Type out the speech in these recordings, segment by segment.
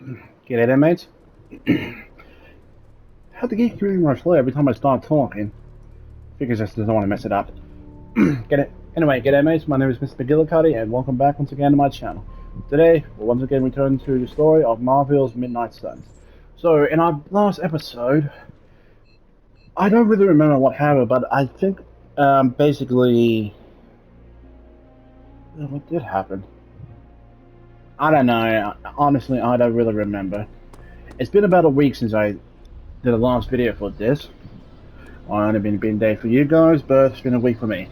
G'day there, mates. How to get through my flow every time I start talking? Figures just doesn't want to mess it up. Get it? Anyway, g'day mates, my name is Mr. Magilla-Cutti and welcome back once again to my channel. Today, we'll once again return to the story of Marvel's Midnight Suns. So, in our last episode, I don't really remember what happened, but I think, basically... What did happen? I don't know. Honestly, I don't really remember. It's been about a week since I did the last video for this. I only been a day for you guys, but it's been a week for me.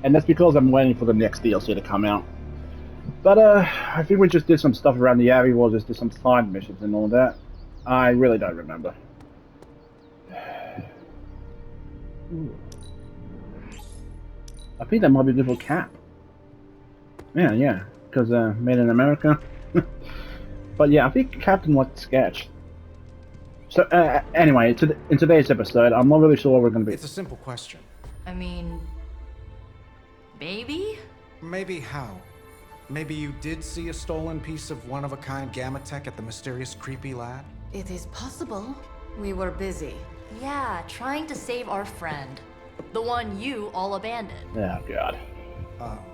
And that's because I'm waiting for the next DLC to come out. But I think we just did some stuff around the Abbey, we'll just did some side missions and all that. I really don't remember. I think that might be a little cap. Yeah, because made in America. But yeah, I think Captain liked the sketch. So anyway, in today's episode, I'm not really sure what we're going to be. It's a simple question. I mean, maybe? Maybe how? Maybe you did see a stolen piece of one-of-a-kind Gamma tech at the mysterious creepy lab? It is possible. We were busy. Yeah, trying to save our friend. The one you all abandoned. Oh, God.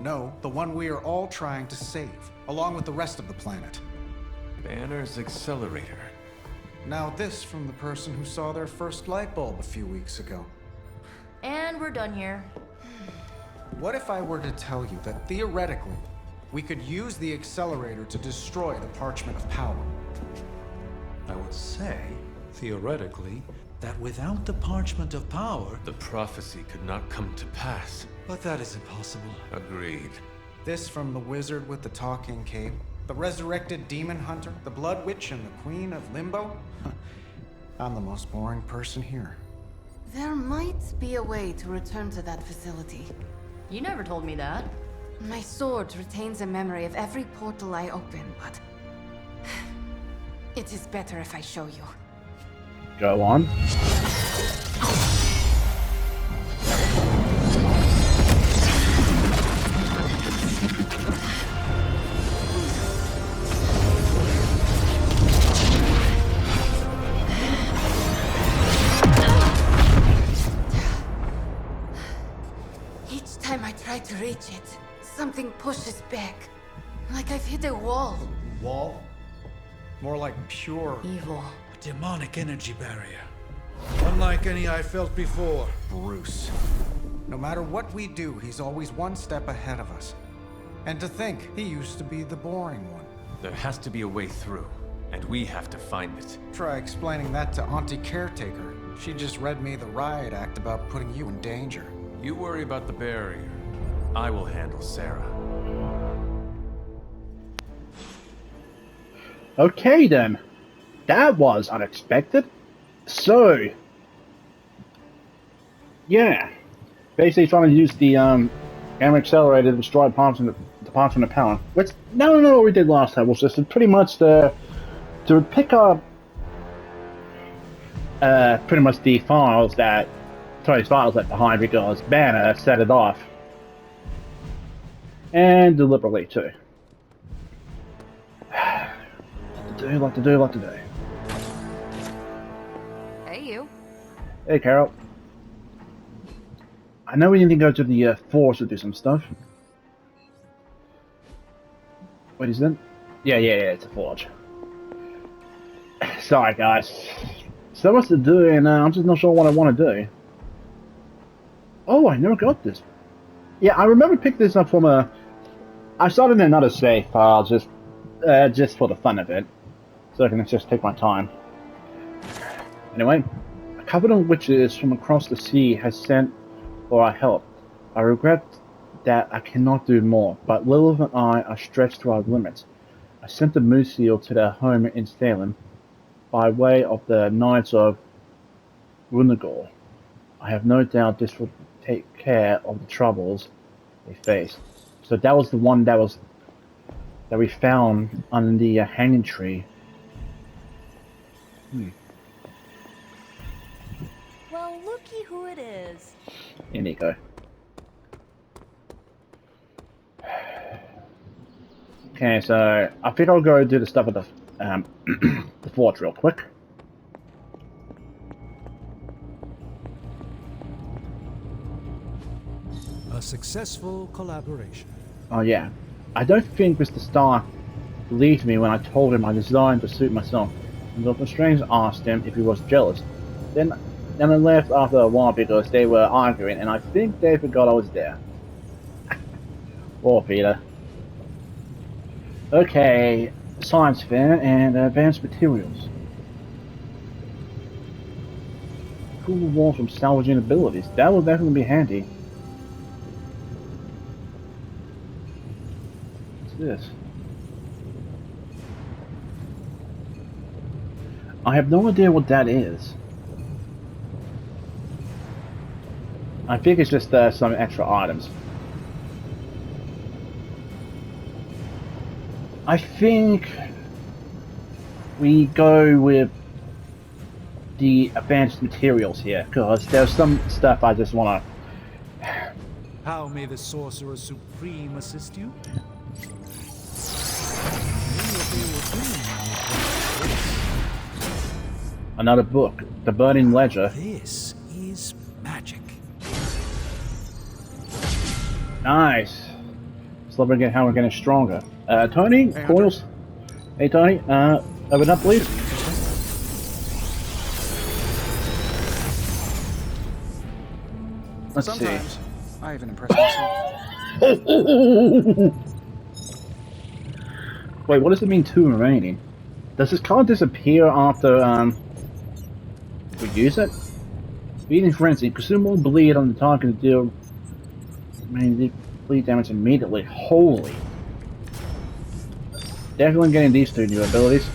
No, the one we are all trying to save, along with the rest of the planet. Banner's Accelerator. Now this from the person who saw their first light bulb a few weeks ago. And we're done here. What if I were to tell you that theoretically, we could use the accelerator to destroy the Parchment of Power? I would say, theoretically, that without the Parchment of Power... The prophecy could not come to pass. But that is impossible. Agreed. This from the wizard with the talking cape, the resurrected demon hunter, the blood witch, and the queen of limbo? I'm the most boring person here. There might be a way to return to that facility. You never told me that. My sword retains a memory of every portal I open, but... it is better if I show you. Go on. Each time I try to reach it, something pushes back. Like I've hit a wall. Wall? More like pure Evil. A demonic energy barrier. Unlike any I felt before. Bruce. No matter what we do, he's always one step ahead of us. And to think, he used to be the boring one. There has to be a way through, and we have to find it. Try explaining that to Auntie Caretaker. She just read me the riot act about putting you in danger. You worry about the barrier. I will handle Sarah. Okay then. That was unexpected. So, yeah. Basically trying to use the Gamma Accelerator to destroy the Parchment of Power. Which, no, what we did last time was just pretty much to pick up pretty much the files that Tony's files left behind because Banner set it off. And deliberately too. Lot to do. Hey, you. Hey, Carol. I know we need to go to the force to do some stuff. What is it? Yeah, it's a forge. Sorry, guys. So much to do, and I'm just not sure what I want to do. Oh, I never got this. Yeah, I remember picking this up from a... I started in another save file just for the fun of it. So I can just take my time. Anyway, a covenant of witches from across the sea has sent for our help. I regret that I cannot do more, but Lilith and I are stretched to our limits. I sent the Moose Seal to their home in Salem by way of the Knights of Runagor. I have no doubt this will take care of the troubles they face. So that was the one that we found under the hanging tree. Well, looky who it is. Here you go. Okay, so I think I'll go do the stuff with the the forge real quick. A successful collaboration. Oh yeah, I don't think Mr. Starr believed me when I told him I designed to suit myself, and Dr. Strange asked him if he was jealous. Then I left after a while because they were arguing, and I think they forgot I was there. Poor Peter. Okay, science fair and advanced materials. Cool walls from salvaging abilities. That will definitely be handy. What's this? I have no idea what that is. I think it's just some extra items. I think we go with the advanced materials here, because there's some stuff I just want to... How may the Sorcerer Supreme assist you? Another book, The Burning Ledger. This is magic. Nice. Celebrating how we're getting stronger. Tony, Hey, coils. Hey Tony, open up please. Let's Sometimes see. I even impress myself. Wait, what does it mean 2 remaining? Does this card disappear after we use it? Bleeding Frenzy, consume more bleed on the target to deal bleed damage immediately. Holy. Definitely getting these 2 new abilities.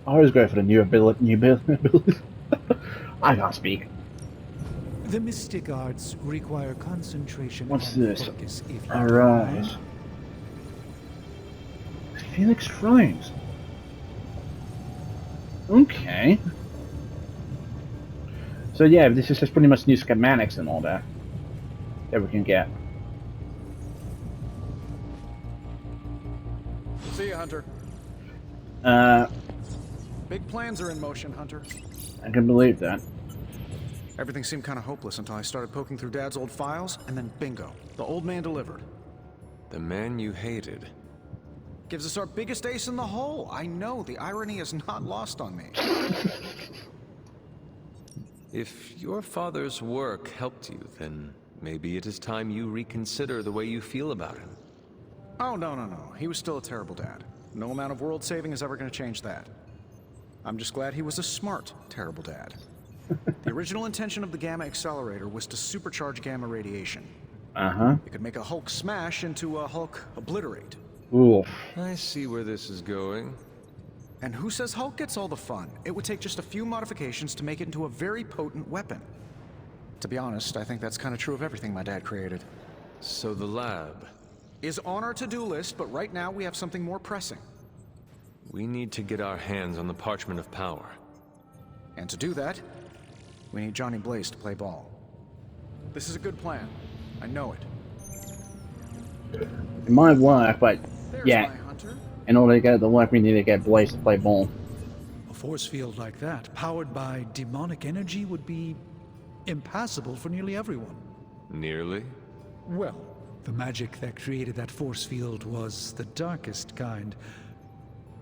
I always go for the new abilities. I can't speak. The mystic arts require concentration What's and this? focus if you Alright. Phoenix Shrines. Okay. So yeah, this is just pretty much new schematics and all that we can get. See ya, Hunter. Big plans are in motion, Hunter. I can believe that. Everything seemed kind of hopeless until I started poking through Dad's old files, and then bingo, the old man delivered. The man you hated. Gives us our biggest ace in the hole. I know, the irony is not lost on me. If your father's work helped you, then maybe it is time you reconsider the way you feel about him. Oh, no. He was still a terrible dad. No amount of world saving is ever going to change that. I'm just glad he was a smart, terrible dad. The original intention of the Gamma Accelerator was to supercharge gamma radiation. Uh-huh. It could make a Hulk smash into a Hulk obliterate. Ooh. I see where this is going. And who says Hulk gets all the fun? It would take just a few modifications to make it into a very potent weapon. To be honest, I think that's kind of true of everything my dad created. So the lab. Is on our to-do list, but right now we have something more pressing. We need to get our hands on the Parchment of Power. And to do that, we need Johnny Blaze to play ball. This is a good plan. I know it. It might work, but There's yeah, my Hunter. in order to get it to work, we need to get Blaze to play ball. A force field like that, powered by demonic energy, would be impassable for nearly everyone. Nearly? Well, the magic that created that force field was the darkest kind.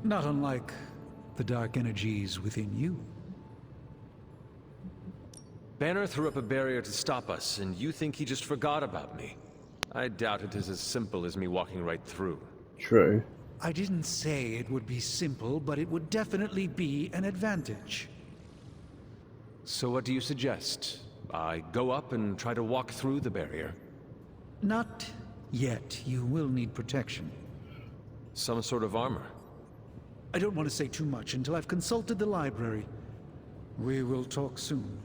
Not unlike the dark energies within you. Banner threw up a barrier to stop us, and you think he just forgot about me? I doubt it is as simple as me walking right through. True. I didn't say it would be simple, but it would definitely be an advantage. So what do you suggest? I go up and try to walk through the barrier? Not yet. You will need protection. Some sort of armor? I don't want to say too much until I've consulted the library. We will talk soon.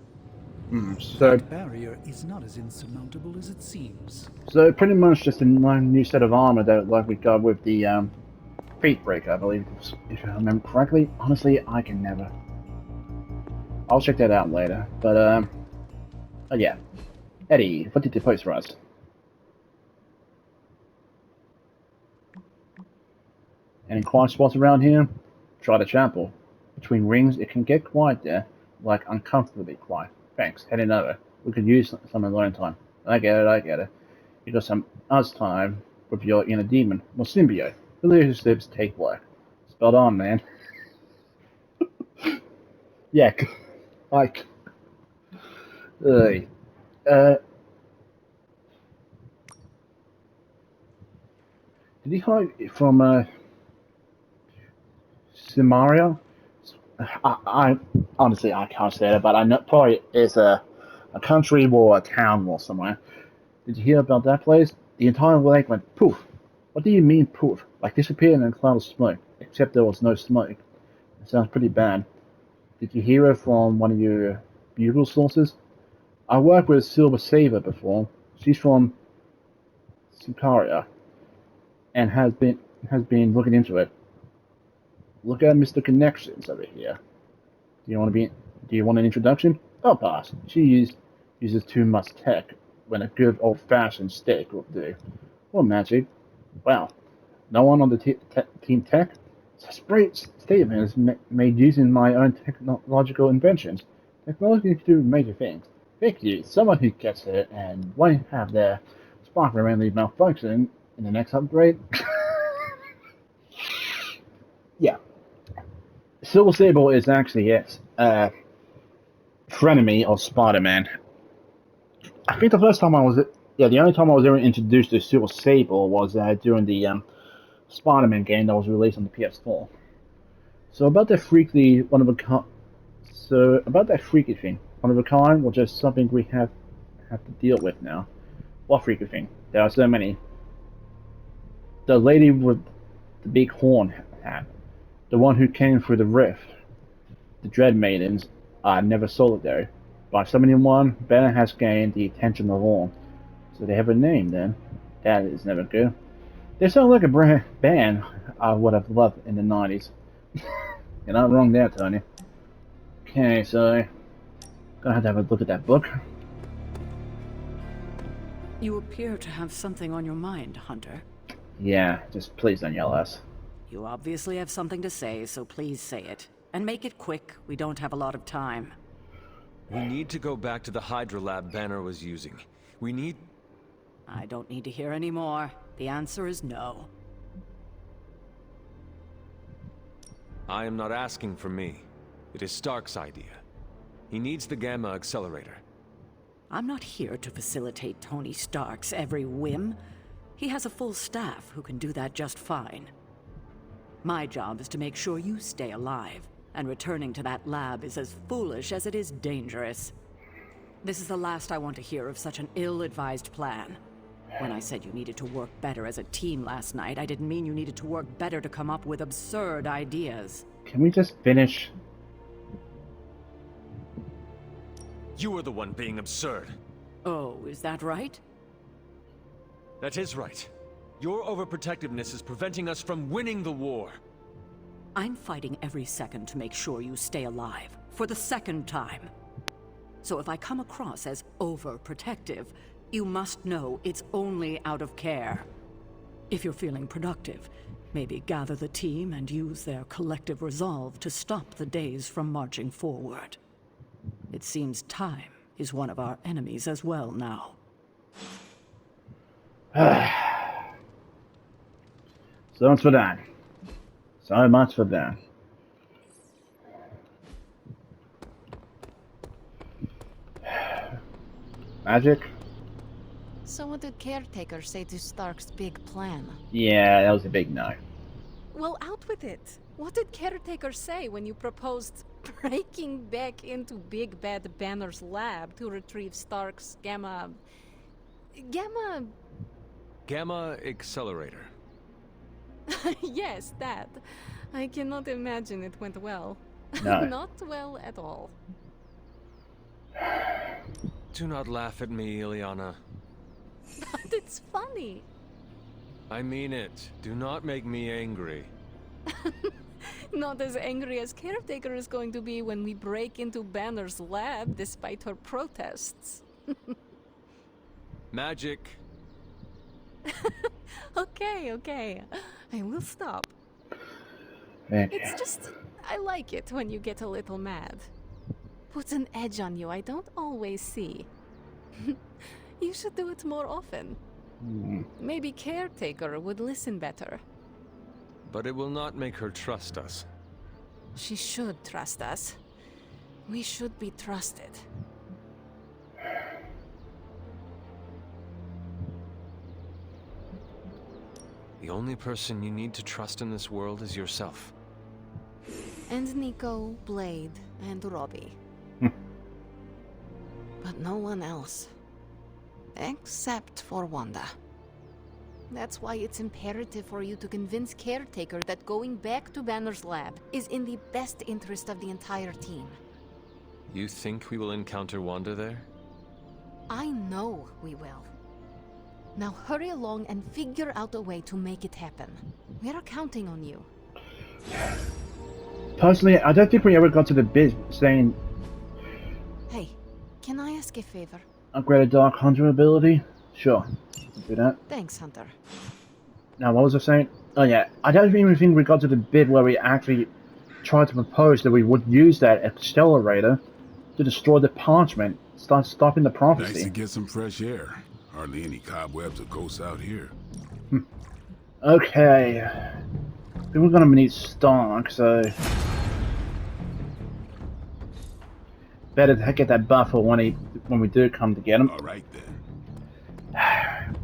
So Barrier is not as insurmountable as it seems. pretty much just a new set of armor that like we got with the Fate Breaker, I believe, if I remember correctly. Honestly, I can never. I'll check that out later. But oh yeah, Eddie, what did you post for us? Any quiet spots around here? Try the chapel. Between rings, it can get quiet there, like uncomfortably quiet. Thanks, heading over. We could use some alone time. I get it. You got some us time with your inner demon, or symbiote. Relationships take work. Spelled on, man. Yeah, like, uh, did he hide from Samaria? I honestly I can't say that, but I know probably it's a country or a town or somewhere. Did you hear about that place? The entire lake went poof. What do you mean poof? Like disappeared in a cloud of smoke. Except there was no smoke. It sounds pretty bad. Did you hear it from one of your bugle sources? I worked with Silver Saber before. She's from Sicaria and has been looking into it. Look at Mr. Connections over here. Do you want an introduction? Oh, boss. Uses too much tech when a good old-fashioned steak will do. Or magic. Wow. No one on the team tech? Such a great statement is made using my own technological inventions. Technology can do major things. Thank you. Someone who gets it and won't have their spark randomly malfunction in the next upgrade. Yeah. Silver Sable is actually, yes, frenemy of Spider-Man. I think the only time I was ever introduced to Silver Sable was during the Spider-Man game that was released on the PS4. So about that freaky thing, one of a kind, was just something we have to deal with now. What freaky thing? There are so many. The lady with the big horn hat, the one who came through the rift, the Dread Maidens are never solitary. By summoning one, Banner has gained the attention of all. So they have a name then. That is never good. They sound like a band I would have loved in the 90s. You're not wrong there, Tony. Okay, so gonna have a look at that book. You appear to have something on your mind, Hunter. Yeah, just please don't yell at us. You obviously have something to say, so please say it. And make it quick. We don't have a lot of time. We need to go back to the Hydra lab Banner was using. We need... I don't need to hear any more. The answer is no. I am not asking for me. It is Stark's idea. He needs the Gamma Accelerator. I'm not here to facilitate Tony Stark's every whim. He has a full staff who can do that just fine. My job is to make sure you stay alive, and returning to that lab is as foolish as it is dangerous. This is the last I want to hear of such an ill-advised plan. When I said you needed to work better as a team last night, I didn't mean you needed to work better to come up with absurd ideas. Can we just finish? You are the one being absurd. Oh, is that right? That is right. Your overprotectiveness is preventing us from winning the war. I'm fighting every second to make sure you stay alive, for the second time. So if I come across as overprotective, you must know it's only out of care. If you're feeling productive, maybe gather the team and use their collective resolve to stop the days from marching forward. It seems time is one of our enemies as well now. So much for that. So much for that. Magic? So what did Caretaker say to Stark's big plan? Yeah, that was a big no. Well, out with it. What did Caretaker say when you proposed breaking back into Big Bad Banner's lab to retrieve Stark's Gamma Accelerator. Yes, that. I cannot imagine it went well. No. Not well at all. Do not laugh at me, Ileana. But it's funny. I mean it. Do not make me angry. Not as angry as Caretaker is going to be when we break into Banner's lab despite her protests. Magic. Okay. I will stop. Okay. It's just, I like it when you get a little mad. Puts an edge on you I don't always see. You should do it more often. Maybe Caretaker would listen better. But it will not make her trust us. She should trust us. We should be trusted. The only person you need to trust in this world is yourself. And Nico, Blade, and Robbie. But no one else. Except for Wanda. That's why it's imperative for you to convince Caretaker that going back to Banner's lab is in the best interest of the entire team. You think we will encounter Wanda there? I know we will. Now hurry along and figure out a way to make it happen. We're counting on you. Personally, I don't think we ever got to the bit saying Hey, can I ask a favor? upgrade a Dark Hunter ability. Sure, do that. Thanks, Hunter. Now, what was I saying? Oh yeah, I don't even think we got to the bit where we actually tried to propose that we would use that accelerator to destroy the parchment, start stopping the prophecy. Nice to get some fresh air. Hardly any cobwebs or ghosts out here. Okay. I think we're gonna need Stark, so better to get that buffer when we do come to get him. All right then.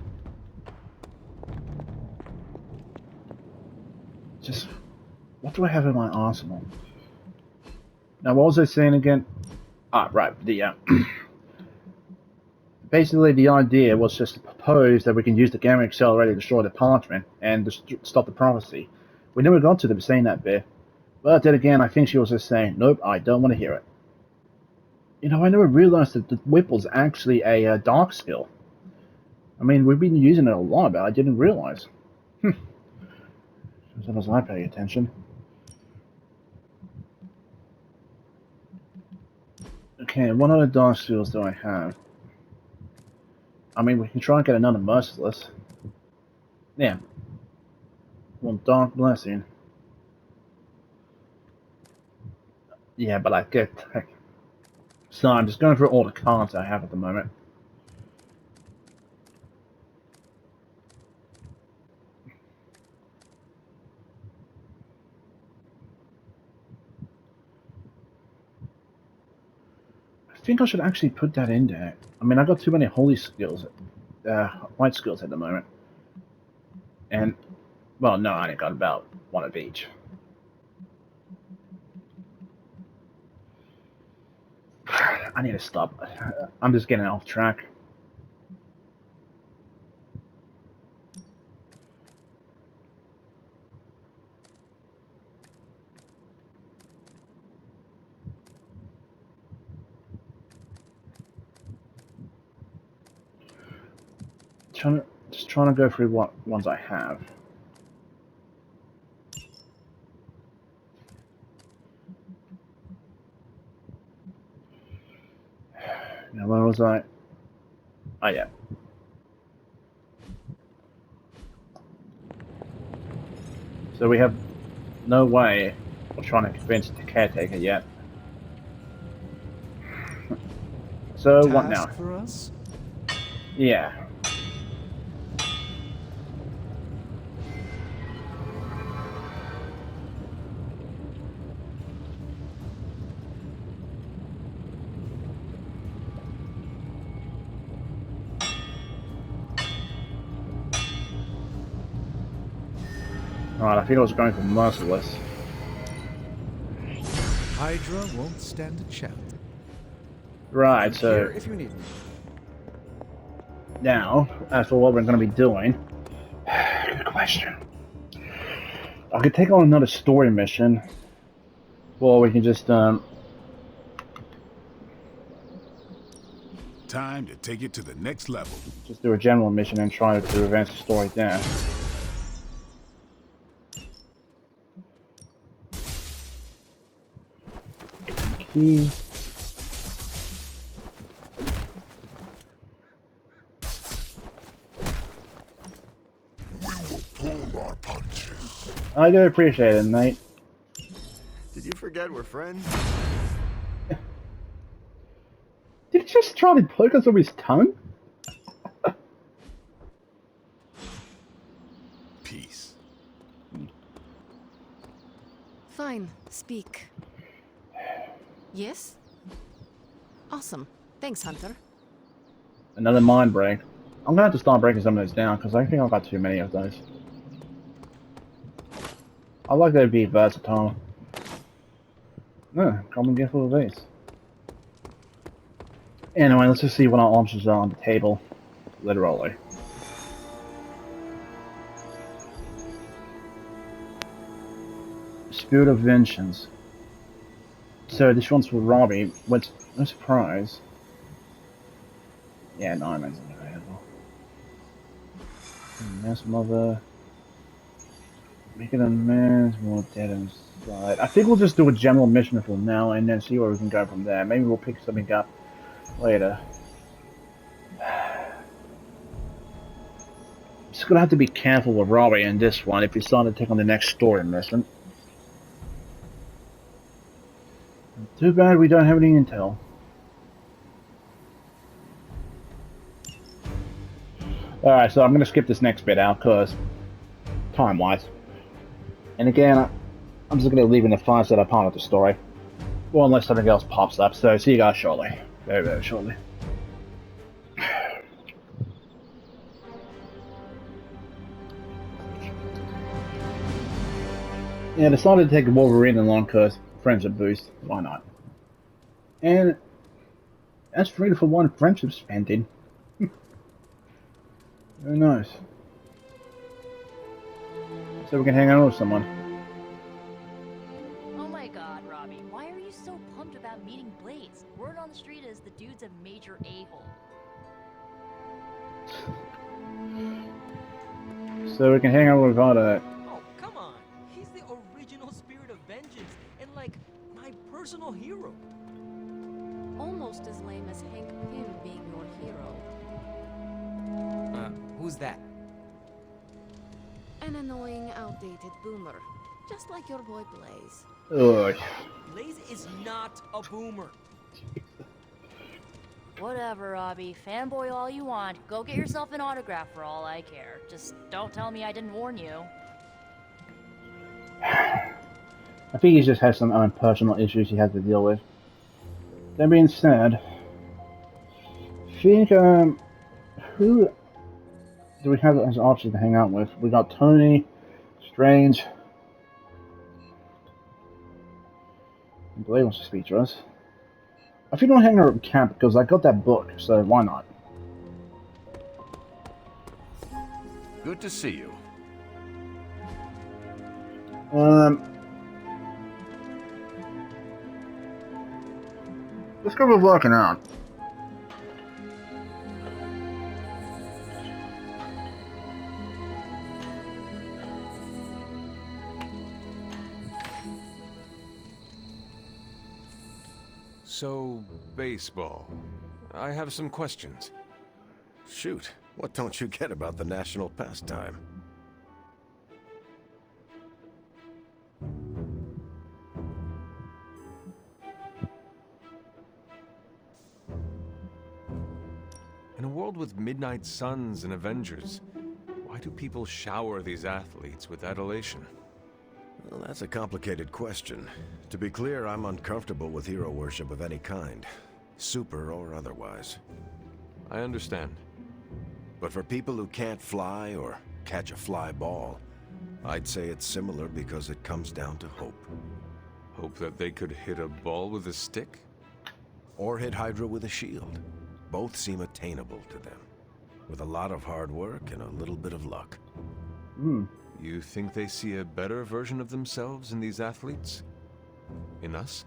Just what do I have in my arsenal? Now, what was I saying again? Ah, right. The basically the idea was just to propose that we can use the Gamma Accelerator to destroy the parchment and stop the prophecy. We never got to them saying that bit. But then again, I think she was just saying, nope, I don't want to hear it. You know, I never realized that the whip was actually a dark skill. I mean, we've been using it a lot, but I didn't realize. As long as I pay attention. Okay, what other dark skills do I have? I mean, we can try and get another Merciless. Yeah. One Dark Blessing. Yeah, but I get... So I'm just going through all the cards I have at the moment. I think I should actually put that in there. I mean, I got too many holy skills, white skills at the moment. And, well, no, I only got about one of each. I need to stop. I'm just getting off track. Just trying to go through what ones I have. Now, where was I? Oh, yeah. So we have no way of trying to convince the Caretaker yet. So, what now? For us? Yeah. Alright, I think I was going for Merciless. Hydra won't stand a chance. Right, so Here if you need me. now, as for what we're going to be doing, good question. I could take on another story mission, or we can just Time to take it to the next level. just do a general mission and try to advance the story there. Key. We will pull our punches. I do appreciate it, mate. Did you forget we're friends? Did he just try to poke us with his tongue? Peace. Fine, speak. Yes? Awesome. Thanks, Hunter. Another mind break. I'm gonna have to start breaking some of those down because I think I've got too many of those. I like that to be versatile. No, come and get full of these. Anyway, let's just see what our options are on the table. Literally. Spirit of Vengeance. So this one's for Robbie. What's no surprise. Yeah, no, I'm not available. Mass Mother. Making amends, more dead inside. I think we'll just do a general mission for now and then see where we can go from there. Maybe we'll pick something up later. Just gonna have to be careful with Robbie in this one if he's starting to take on the next story mission. Too bad we don't have any intel. Alright, so I'm gonna skip this next bit out because time-wise. And again, I'm just going to leave in the files that are part of the story. Well, unless something else pops up. So, see you guys shortly. Very, very shortly. Yeah, decided to take Wolverine along because friendship boost. Why not? And that's 3-for-1 friendship spending. Very nice. So we can hang out with someone. Oh my god, Robbie, why are you so pumped about meeting Blaze? Word on the street is the dude's a major a-hole. So we can hang out with Vada. Oh, come on. He's the original Spirit of Vengeance and, like, my personal hero. Almost as lame as Hank Pym being your hero. Who's that? An annoying, outdated boomer. Just like your boy Blaze. Ugh. Blaze is not a boomer. Whatever, Robbie. Fanboy all you want. Go get yourself an autograph for all I care. Just don't tell me I didn't warn you. I think he just has some personal issues he has to deal with. That being said, I think, who do we have as options to hang out with? We got Tony, Strange, and Blade wants to speak to us. I think I'll hang out with Camp because I got that book, so why not? Good to see you. Let's go with working out. So, baseball. I have some questions. Shoot, what don't you get about the national pastime? In a world with midnight suns and Avengers, why do people shower these athletes with adulation? Well, that's a complicated question. To be clear, I'm uncomfortable with hero worship of any kind, super or otherwise. I understand. But for people who can't fly or catch a fly ball, I'd say it's similar because it comes down to hope. Hope that they could hit a ball with a stick? Or hit Hydra with a shield. Both seem attainable to them, with a lot of hard work and a little bit of luck. You think they see a better version of themselves in these athletes? In us?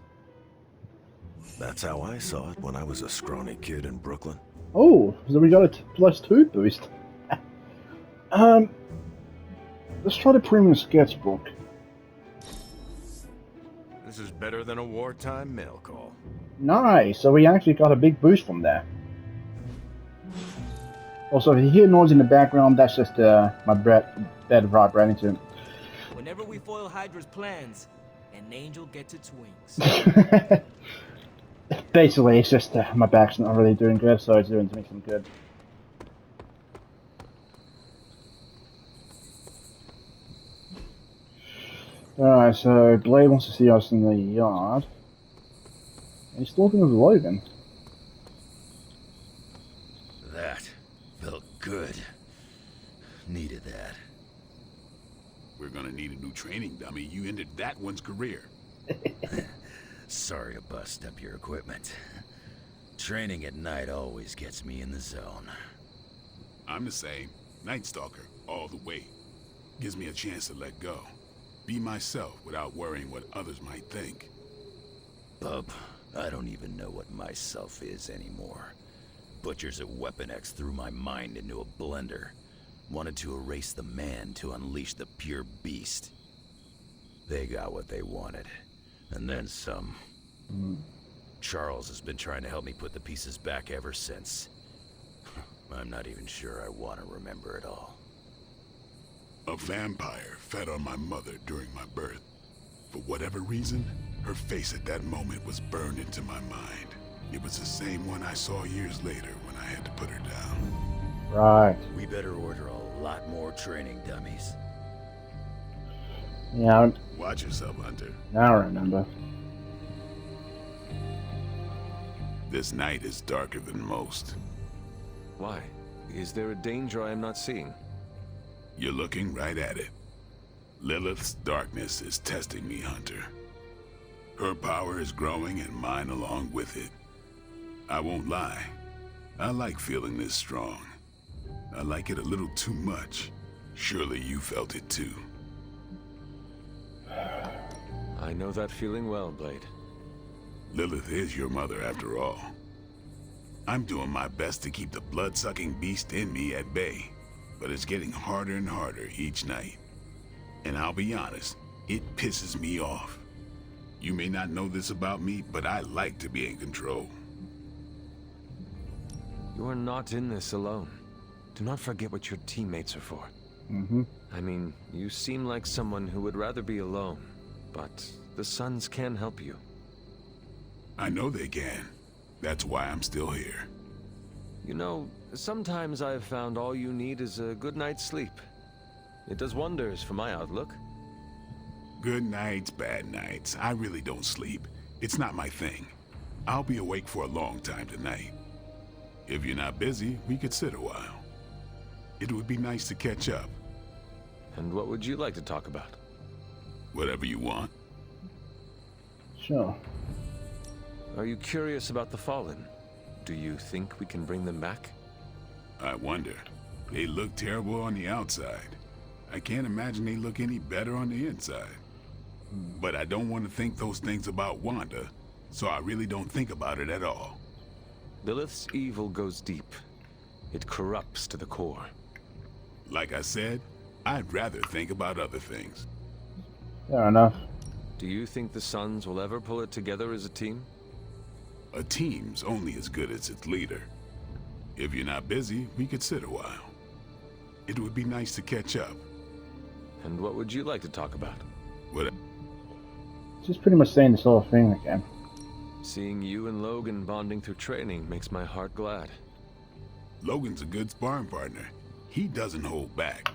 That's how I saw it when I was a scrawny kid in Brooklyn. Oh, so we got a +2 boost. Let's try the premium sketchbook. This is better than a wartime mail call. Nice, so we actually got a big boost from there. Also, if you hear noise in the background, that's just my bed vibrating to. Whenever we foil Hydra's plans, an angel gets its wings. Basically, it's just my back's not really doing good, so it's doing something good. Alright, so Blade wants to see us in the yard. He's talking with Logan. That felt good. Needed that. We're gonna need a new training dummy. You ended that one's career. Sorry to bust up your equipment. Training at night always gets me in the zone. I'm the same. Night Stalker, all the way. Gives me a chance to let go. Be myself without worrying what others might think. Bub, I don't even know what myself is anymore. Butchers at Weapon X threw my mind into a blender. Wanted to erase the man to unleash the pure beast. They got what they wanted. And then some. Charles has been trying to help me put the pieces back ever since. I'm not even sure I want to remember it all. A vampire fed on my mother during my birth. For whatever reason, her face at that moment was burned into my mind. It was the same one I saw years later when I had to put her down. Right. We better order a lot more training dummies. Yeah. Watch yourself, Hunter. Now I remember. This night is darker than most. Why? Is there a danger I am not seeing? You're looking right at it. Lilith's darkness is testing me, Hunter. Her power is growing and mine along with it. I won't lie. I like feeling this strong. I like it a little too much. Surely you felt it too. I know that feeling well, Blade. Lilith is your mother after all. I'm doing my best to keep the blood-sucking beast in me at bay, but it's getting harder and harder each night. And I'll be honest, it pisses me off. You may not know this about me, but I like to be in control. You are not in this alone. Do not forget what your teammates are for. I mean, you seem like someone who would rather be alone, but the Sons can help you. I know they can. That's why I'm still here. You know, sometimes I've found all you need is a good night's sleep. It does wonders for my outlook. Good nights, bad nights. I really don't sleep. It's not my thing. I'll be awake for a long time tonight. If you're not busy, we could sit a while. It would be nice to catch up. And what would you like to talk about? Whatever you want. Sure. Are you curious about the Fallen? Do you think we can bring them back? I wonder. They look terrible on the outside. I can't imagine they look any better on the inside. But I don't want to think those things about Wanda, so I really don't think about it at all. Lilith's evil goes deep. It corrupts to the core. Like I said, I'd rather think about other things. Fair enough. Do you think the Sons will ever pull it together as a team? A team's only as good as its leader. If you're not busy, we could sit a while. It would be nice to catch up. And what would you like to talk about? What? Just pretty much saying this whole thing again. Seeing you and Logan bonding through training makes my heart glad. Logan's a good sparring partner. He doesn't hold back.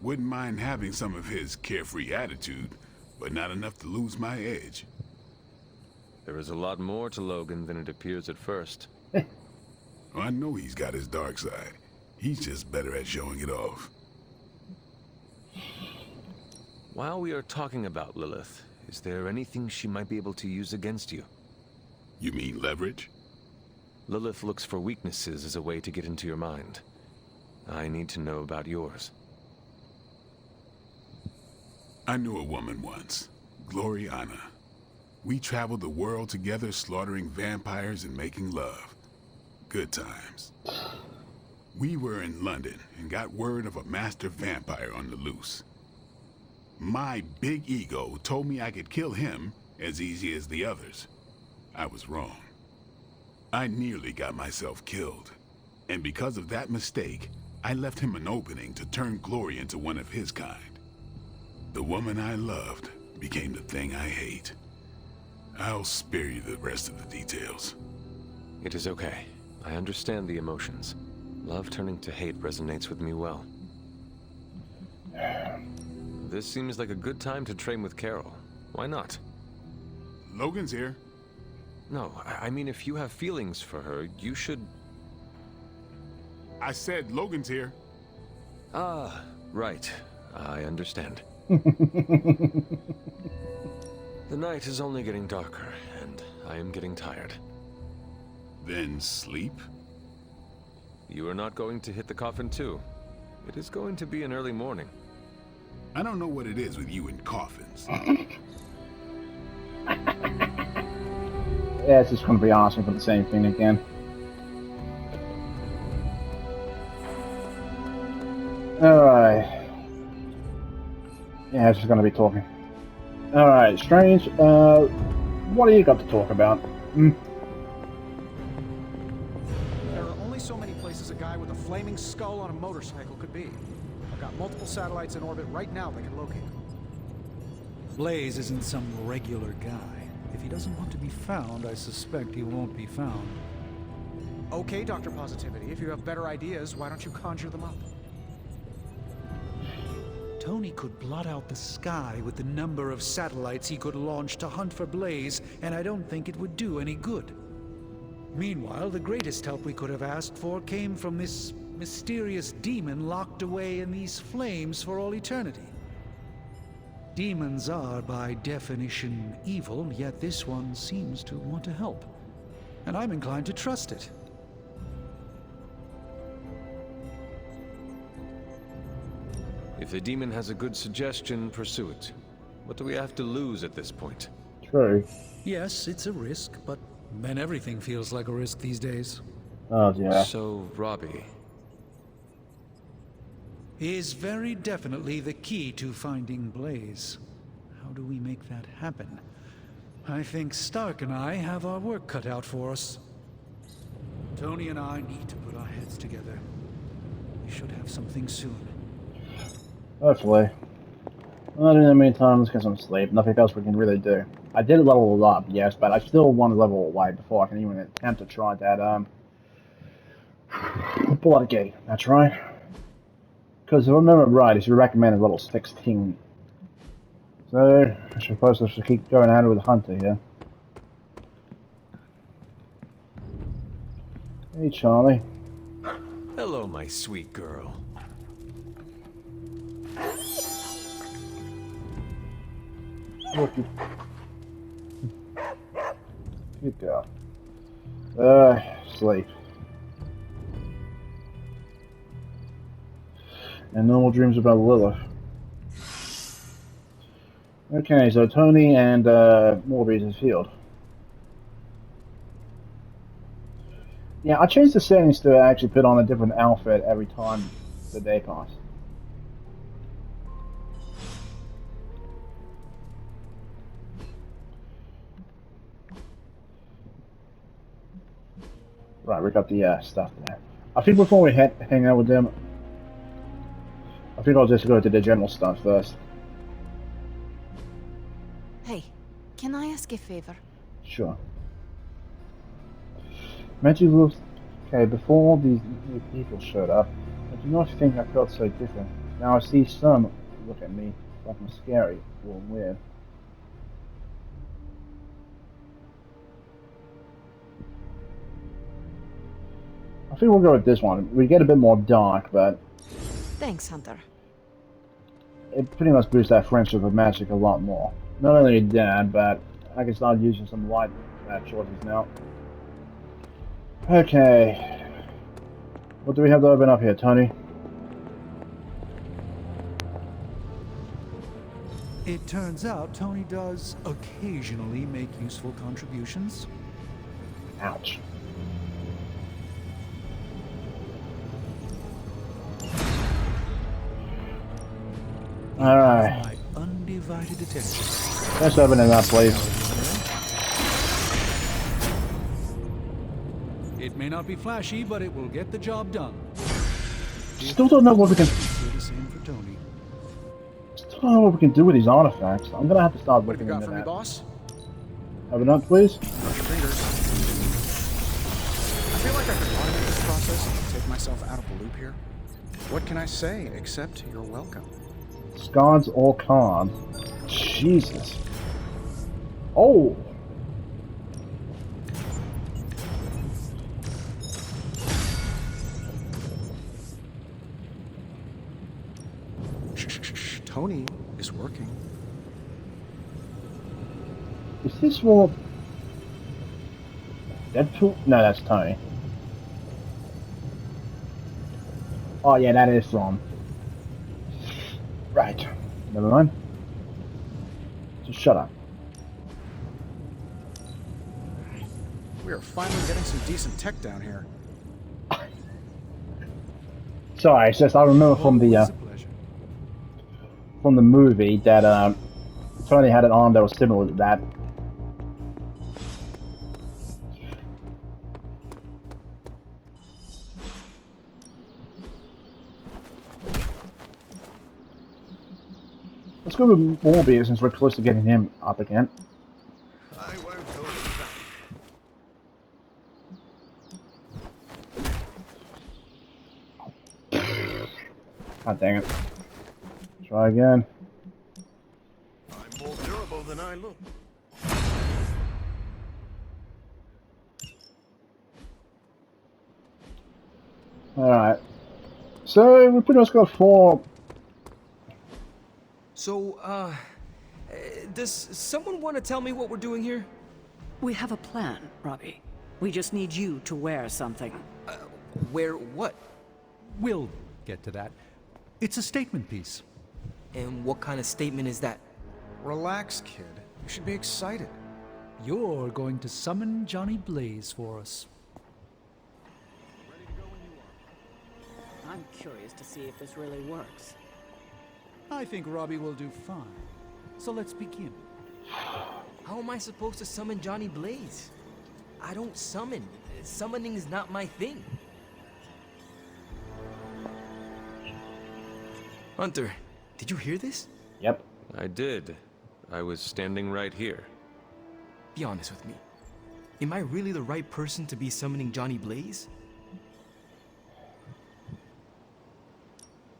Wouldn't mind having some of his carefree attitude, but not enough to lose my edge. There is a lot more to Logan than it appears at first. I know he's got his dark side. He's just better at showing it off. While we are talking about Lilith, is there anything she might be able to use against you? You mean leverage? Lilith looks for weaknesses as a way to get into your mind. I need to know about yours. I knew a woman once, Gloriana. We traveled the world together, slaughtering vampires and making love. Good times. We were in London and got word of a master vampire on the loose. My big ego told me I could kill him as easy as the others. I was wrong. I nearly got myself killed. And because of that mistake, I left him an opening to turn Glory into one of his kind. The woman I loved became the thing I hate. I'll spare you the rest of the details. It is okay. I understand the emotions. Love turning to hate resonates with me well. This seems like a good time to train with Carol. Why not? Logan's here. No, I mean if you have feelings for her, you should... I said Logan's here. Ah, right. I understand. The night is only getting darker, and I am getting tired. Then sleep? You are not going to hit the coffin too. It is going to be an early morning. I don't know what it is with you and coffins. Yeah, it's just going to be asking for the same thing again. Alright. Yeah, it's just going to be talking. Alright, Strange, what do you got to talk about? There are only so many places a guy with a flaming skull on a motorcycle could be. I've got multiple satellites in orbit right now that can locate him. Blaze isn't some regular guy. If he doesn't want to be found, I suspect he won't be found. Okay, Dr. Positivity, if you have better ideas, why don't you conjure them up? Tony could blot out the sky with the number of satellites he could launch to hunt for Blaze, and I don't think it would do any good. Meanwhile, the greatest help we could have asked for came from this mysterious demon locked away in these flames for all eternity. Demons are, by definition, evil, yet this one seems to want to help. And I'm inclined to trust it. If the demon has a good suggestion, pursue it. What do we have to lose at this point? True. Yes, it's a risk, but then everything feels like a risk these days. Oh, yeah. So, Robbie... is very definitely the key to finding Blaze. How do we make that happen? I think Stark and I have our work cut out for us. Tony and I need to put our heads together. We should have something soon. Hopefully. Well, in the meantime, let's get some sleep. Nothing else we can really do. I did level it up, yes, but I still want to level it away before I can even attempt to try that, Blood Gate. That's right. Because if I remember right, it's recommended level 16. So, I suppose I should keep going at it with the hunter here. Hey, Charlie. Hello, my sweet girl. Good girl. Sleep. And no more dreams about Lilith. Okay, so Tony and Morbius is healed. Yeah, I changed the settings to actually put on a different outfit every time the day passed. Right, we got the stuff there. I think before we hang out with them, I think I'll just go to the general stuff first. Hey, can I ask a favor? Sure. Magilla, okay, before all these new people showed up, I do not think I felt so different. Now I see some look at me like I'm scary or weird. I think we'll go with this one. We get a bit more dark, but Thanks, Hunter. it pretty much boosts that friendship with magic a lot more. Not only that, but I can start using some light choices now. Okay. What do we have to open up here, Tony? It turns out Tony does occasionally make useful contributions. Ouch. Alright. My undivided attention. Let's open it up, please. It may not be flashy, but it will get the job done. Still don't know what we can... Do the same for Tony. I don't know what we can do with these artifacts. I'm gonna have to start What have looking you got into for me, that. boss? Have it up, please? Cross your fingers. I feel like I could automate this process and take myself out of the loop here. What can I say except you're welcome? Scards or cards? Jesus. Oh! Shh. Tony is working. Is this for Deadpool? No, that's Tony. Oh yeah, that is from. Right. Never mind. Just shut up. We are finally getting some decent tech down here. Sorry, it's just I remember from the movie that Tony had an arm that was similar to that. Let's go with Morbius since we're close to getting him up again. I won't hold it back. God dang it. Try again. I'm more durable than I look. Alright. So, we pretty much got 4... So, does someone want to tell me what we're doing here? We have a plan, Robbie. We just need you to wear something. Wear what? We'll get to that. It's a statement piece. And what kind of statement is that? Relax, kid. You should be excited. You're going to summon Johnny Blaze for us. I'm curious to see if this really works. I think Robbie will do fine. So let's begin. How am I supposed to summon Johnny Blaze? I don't summon. Summoning is not my thing. Hunter, did you hear this? Yep. I did. I was standing right here. Be honest with me. Am I really the right person to be summoning Johnny Blaze?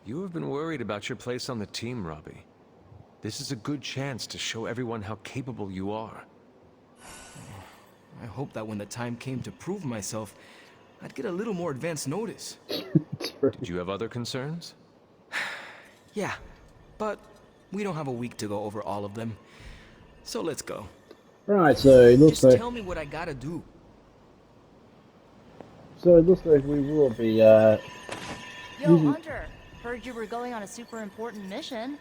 You have been worried about your place on the team, Robbie. This is a good chance to show everyone how capable you are. I hope that when the time came to prove myself, I'd get a little more advance notice. Did you have other concerns? Yeah, but we don't have a week to go over all of them. So let's go. Right, so it looks Just like... tell me what I gotta do. So it looks like we will be, Yo, Hunter. Heard you were going on a super important mission.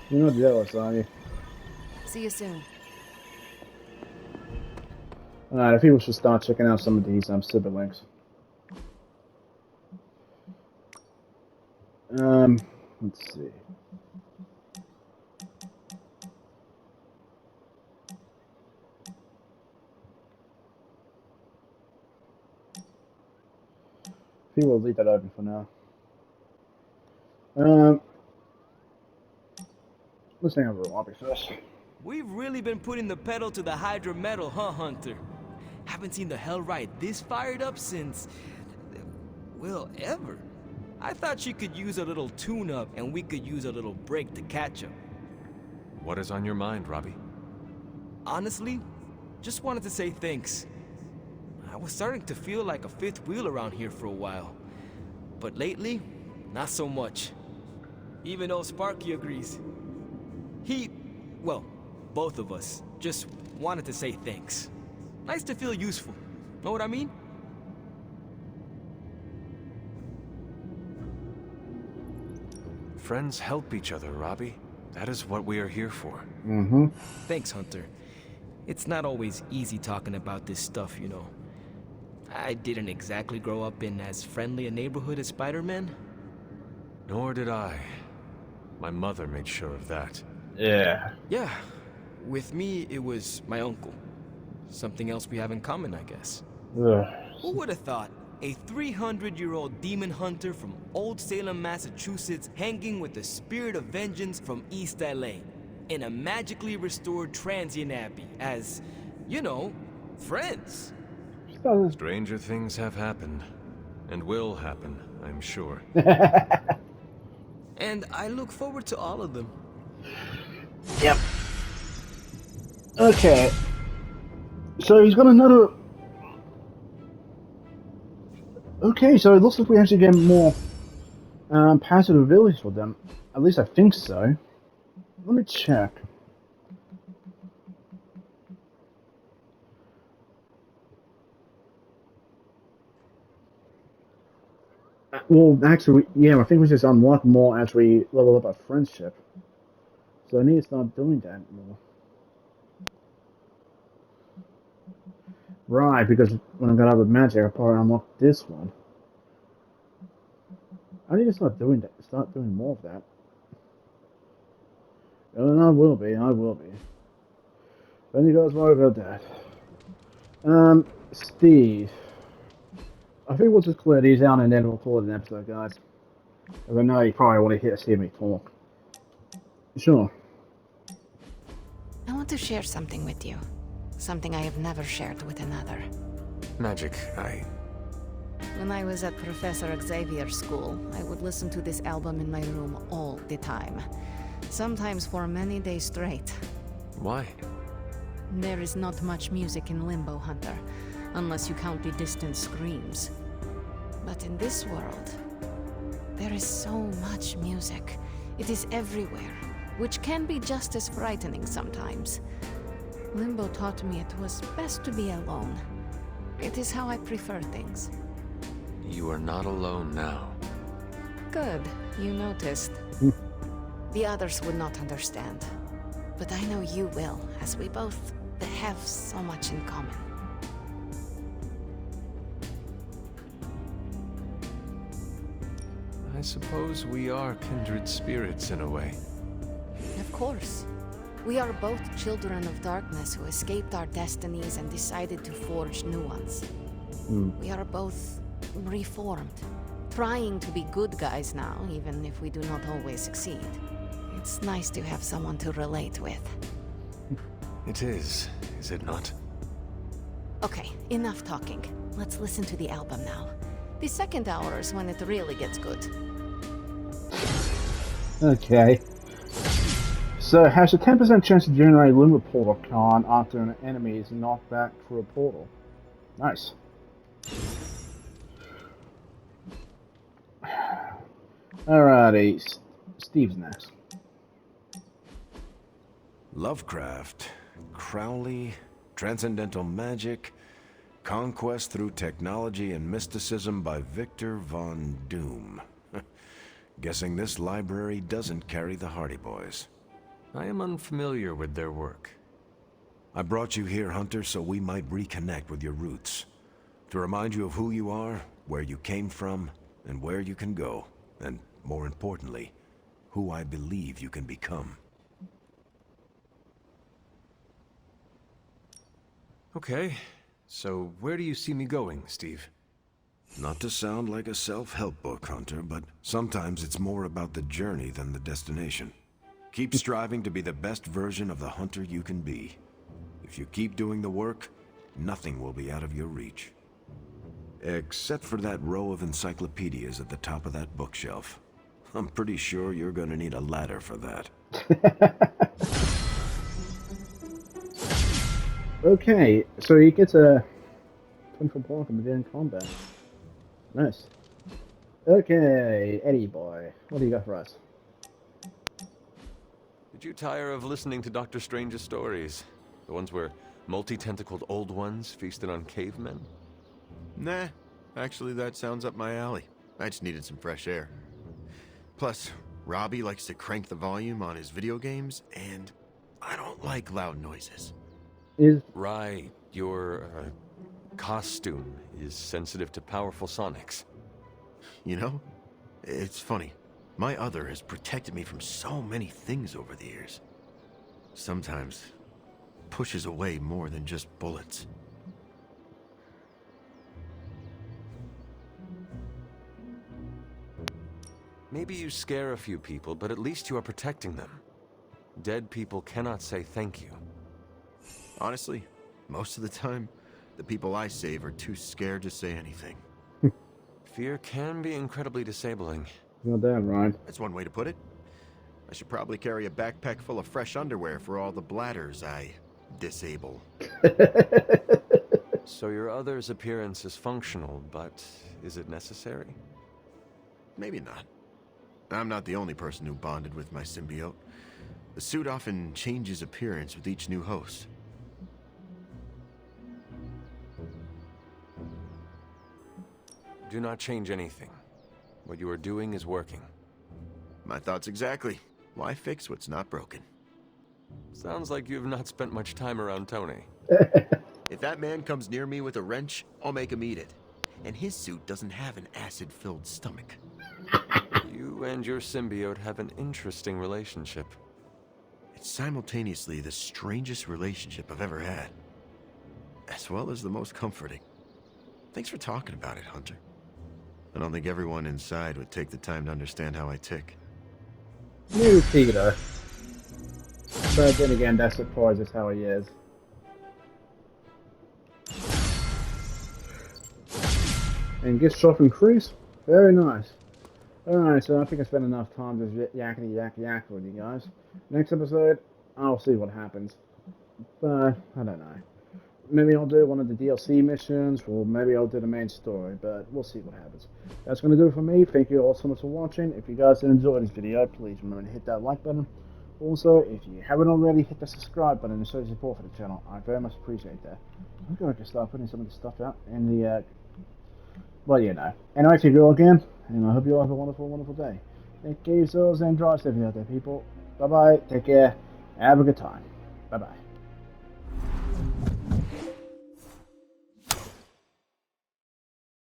You're not jealous, are you? See you soon. Alright, if people should start checking out some of these super links. Let's see. People will leave that open for now. Let's hang over the lobby first. We've really been putting the pedal to the Hydra metal, huh, Hunter? Haven't seen the Hell Ride this fired up since... well, ever. I thought she could use a little tune-up, and we could use a little break to catch up. What is on your mind, Robbie? Honestly, just wanted to say thanks. I was starting to feel like a fifth wheel around here for a while. But lately, not so much. Even old Sparky agrees. Well, both of us, just wanted to say thanks. Nice to feel useful. Know what I mean? Friends help each other, Robbie. That is what we are here for. Mm-hmm. Thanks, Hunter. It's not always easy talking about this stuff, you know. I didn't exactly grow up in as friendly a neighborhood as Spider-Man. Nor did I. My mother made sure of that. Yeah. Yeah. With me, it was my uncle. Something else we have in common, I guess. Ugh. Who would have thought? a 300-year-old demon hunter from Old Salem, Massachusetts, hanging with the spirit of vengeance from East LA in a magically restored transient abbey as, you know, friends. Stranger things have happened. And will happen, I'm sure. And I look forward to all of them. Yep. Okay. So he's got another... Okay, so it looks like we actually get more passive abilities for them. At least I think so. Let me check. Well, actually, yeah, I think we just unlock more as we level up our friendship. So I need to start doing that more. Right, because when I got out of magic, I probably unlocked this one. I need to start doing that. Start doing more of that. And I will be. Don't you guys worry about that. Steve. I think we'll just clear these out and then we'll call it an episode, guys. Because I know you probably want to hear me talk. Sure. I want to share something with you. Something I have never shared with another. Magic, When I was at Professor Xavier's school, I would listen to this album in my room all the time. Sometimes for many days straight. Why? There is not much music in Limbo, Hunter, unless you count the distant screams. But in this world, there is so much music. It is everywhere, which can be just as frightening sometimes. Limbo taught me it was best to be alone. It is how I prefer things. You are not alone now. Good, you noticed. The others would not understand. But I know you will, as we both have so much in common. I suppose we are kindred spirits in a way. Of course. We are both children of darkness who escaped our destinies and decided to forge new ones. We are both reformed, trying to be good guys now, even if we do not always succeed. It's nice to have someone to relate with. It is it not? Okay, enough talking. Let's listen to the album now. The second hour is when it really gets good. Okay. So, has a 10% chance to generate a limbo portal card after an enemy is knocked back through a portal. Nice. Alrighty, Steve's next. Lovecraft, Crowley, transcendental magic, conquest through technology and mysticism by Victor Von Doom. Guessing this library doesn't carry the Hardy Boys. I am unfamiliar with their work. I brought you here, Hunter, so we might reconnect with your roots. To remind you of who you are, where you came from, and where you can go. And, more importantly, who I believe you can become. Okay, so where do you see me going, Steve? Not to sound like a self-help book, Hunter, but sometimes it's more about the journey than the destination. Keep striving to be the best version of the Hunter you can be. If you keep doing the work, nothing will be out of your reach. Except for that row of encyclopedias at the top of that bookshelf. I'm pretty sure you're gonna need a ladder for that. Okay, so he gets a 24 point from the combat. Nice. Okay, Eddie boy, what do you got for us? Did you tire of listening to Dr. Strange's stories? The ones where multi-tentacled old ones feasted on cavemen? Nah, actually that sounds up my alley. I just needed some fresh air. Plus, Robbie likes to crank the volume on his video games, and I don't like loud noises. Right, your costume is sensitive to powerful sonics. You know, it's funny. My other has protected me from so many things over the years. Sometimes pushes away more than just bullets. Maybe you scare a few people, but at least you are protecting them. Dead people cannot say thank you. Honestly, most of the time, the people I save are too scared to say anything. Fear can be incredibly disabling. You're damn right. That's one way to put it. I should probably carry a backpack full of fresh underwear for all the bladders I disable. So your other's appearance is functional, but is it necessary? Maybe not. I'm not the only person who bonded with my symbiote. The suit often changes appearance with each new host. Do not change anything. What you are doing is working. My thoughts exactly. Why fix what's not broken? Sounds like you have not spent much time around Tony. If that man comes near me with a wrench, I'll make him eat it. And his suit doesn't have an acid-filled stomach. You and your symbiote have an interesting relationship. It's simultaneously the strangest relationship I've ever had, as well as the most comforting. Thanks for talking about it, Hunter. I don't think everyone inside would take the time to understand how I tick. New Peter. But then again, that's of course just how he is. And gets stuff increased. Very nice. Alright, so I think I spent enough time just yakety yak with you guys. Next episode, I'll see what happens. But, I don't know. Maybe I'll do one of the DLC missions, or maybe I'll do the main story, but we'll see what happens. That's going to do it for me. Thank you all so much for watching. If you guys did enjoy this video, please remember to hit that like button. Also, if you haven't already, hit the subscribe button to show support for the channel. I very much appreciate that. I'm going to start putting some of this stuff out in the, well, you know. Anyway, to you all again, and I hope you all have a wonderful, wonderful day. Take care of yourselves and drive safely out there, people. Bye-bye. Take care. Have a good time. Bye-bye.